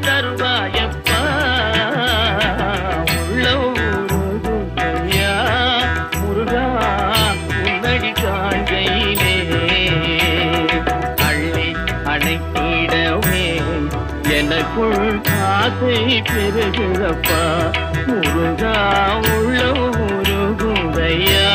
தருவாயப்பா உள்ள ஊருகையா முருகா உன்னடி காண்கையிலே அள்ளி அணைத்திடவே எனக்குள் ஆசை பெருகிறப்பா முருகா உள்ள ஊருகையா